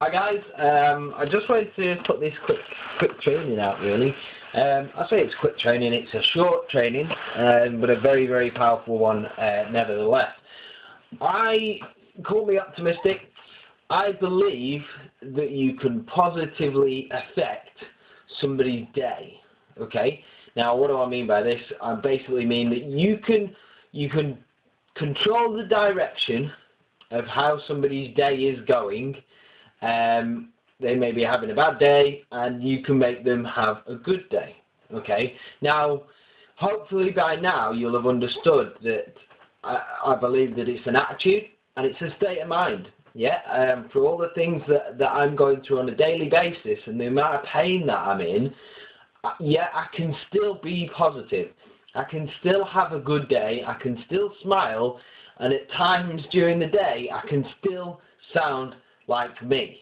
Hi guys, I just wanted to put this quick training out really. I say it's quick training, it's a short training, but a very powerful one nevertheless. Call me optimistic. I believe that you can positively affect somebody's day. Okay? Now what do I mean by this? I basically mean that you can control the direction of how somebody's day is going. They may be having a bad day and you can make them have a good day. Okay, now hopefully by now you'll have understood that I believe that it's an attitude and it's a state of mind. Yeah, for all the things that I'm going through on a daily basis and the amount of pain that I'm in, yeah, I can still be positive. I can still have a good day. I can still smile, and at times during the day I can still sound like me.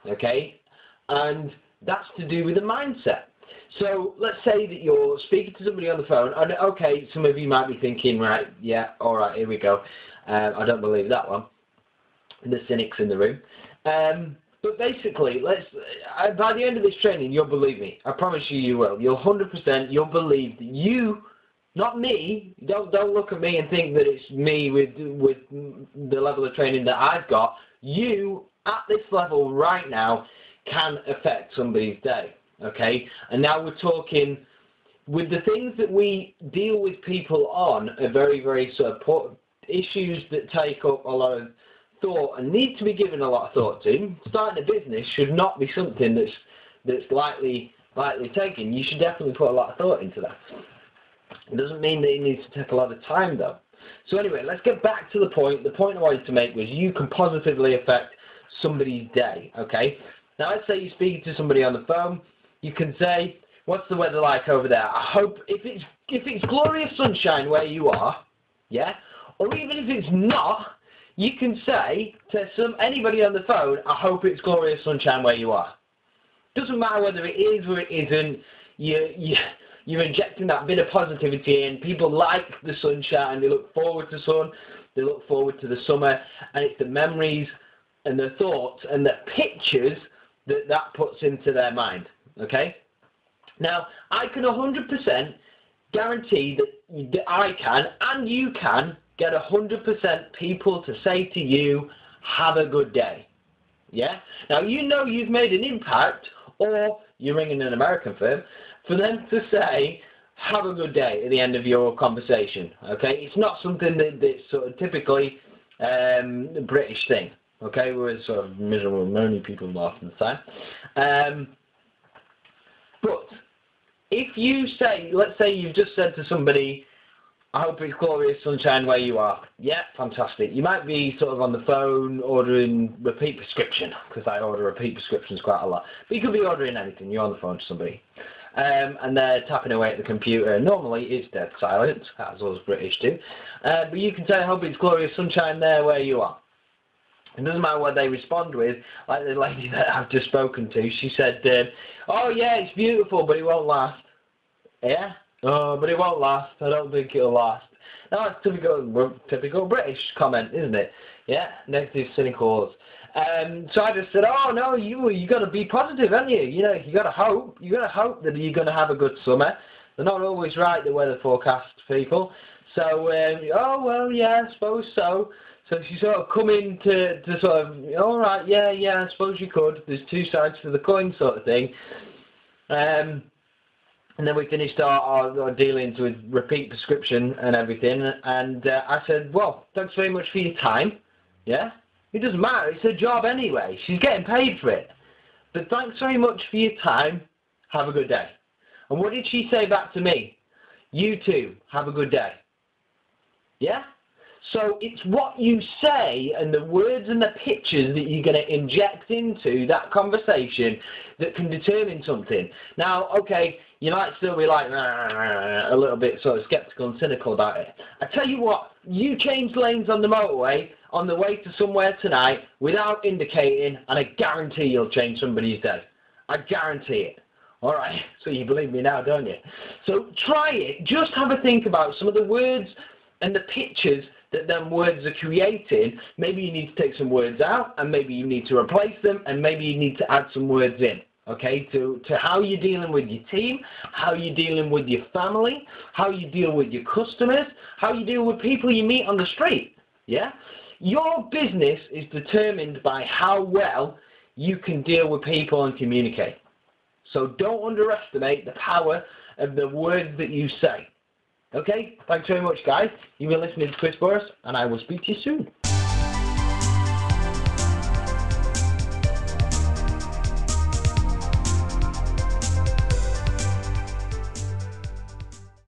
Okay, and that's to do with the mindset. So let's say that you're speaking to somebody on the phone, and okay, some of you might be thinking, right, yeah, all right, here we go. I don't believe that one. The cynics in the room. But basically, by the end of this training, you'll believe me. I promise you, you will. You'll 100%. You'll believe that you, not me. Don't look at me and think that it's me with the level of training that I've got. You, at this level right now, can affect somebody's day. Okay? And now we're talking with the things that we deal with people on are very sort of issues that take up a lot of thought and need to be given a lot of thought to. Starting a business should not be something that's lightly taken. You should definitely put a lot of thought into that. It doesn't mean that it needs to take a lot of time though. So anyway, let's get back to the point. The point I wanted to make was you can positively affect somebody's day. Okay? Now let's say you're speaking to somebody on the phone. You can say, what's the weather like over there? I hope if it's glorious sunshine where you are, yeah, or even if it's not, you can say to anybody on the phone, I hope it's glorious sunshine where you are. Doesn't matter whether it is or it isn't, you're injecting that bit of positivity in. People like the sunshine, they look forward to sun, they look forward to the summer, and it's the memories and the thoughts and the pictures that puts into their mind. Okay? Now, I can 100% guarantee that I can, and you can, get 100% people to say to you, have a good day. Yeah? Now, you know you've made an impact, or you're ringing an American firm, for them to say, have a good day at the end of your conversation. Okay? It's not something that's sort of typically a British thing. Okay? We're sort of miserable, moany people most of the time. But if you say, let's say you've just said to somebody, I hope it's glorious sunshine where you are. Yeah, fantastic. You might be sort of on the phone ordering repeat prescription, because I order repeat prescriptions quite a lot. But you could be ordering anything. You're on the phone to somebody. And they're tapping away at the computer. Normally it's dead silent, as us British do. But you can say, I hope it's glorious sunshine there where you are. It doesn't matter what they respond with, like the lady that I've just spoken to. She said, oh yeah, it's beautiful, but it won't last. Yeah? Oh, but it won't last. I don't think it'll last. Now, that's typical British comment, isn't it? Yeah, negative, cynical. So I just said, oh no, you got to be positive, haven't you? You know, you got to hope. You got to hope that you're going to have a good summer. They're not always right, the weather forecast people. So, oh well, yeah, I suppose so. So she sort of come in to sort of, all right, yeah, I suppose you could. There's two sides to the coin, sort of thing. And then we finished our dealings with repeat prescription and everything. And I said, well, thanks very much for your time. Yeah? It doesn't matter. It's her job anyway. She's getting paid for it. But thanks very much for your time. Have a good day. And what did she say back to me? You too. Have a good day. Yeah? So it's what you say and the words and the pictures that you're going to inject into that conversation that can determine something. Now, okay, you might still be like a little bit sort of skeptical and cynical about it. I tell you what, you change lanes on the motorway on the way to somewhere tonight without indicating, and I guarantee you'll change somebody's day. I guarantee it. All right, so you believe me now, don't you? So try it. Just have a think about some of the words and the pictures that them words are creating, maybe you need to take some words out, and maybe you need to replace them, and maybe you need to add some words in. Okay, to how you're dealing with your team, how you're dealing with your family, how you deal with your customers, how you deal with people you meet on the street. Yeah? Your business is determined by how well you can deal with people and communicate. So don't underestimate the power of the words that you say. Okay? Thanks very much, guys. You've been listening to Chris Boris, and I will speak to you soon.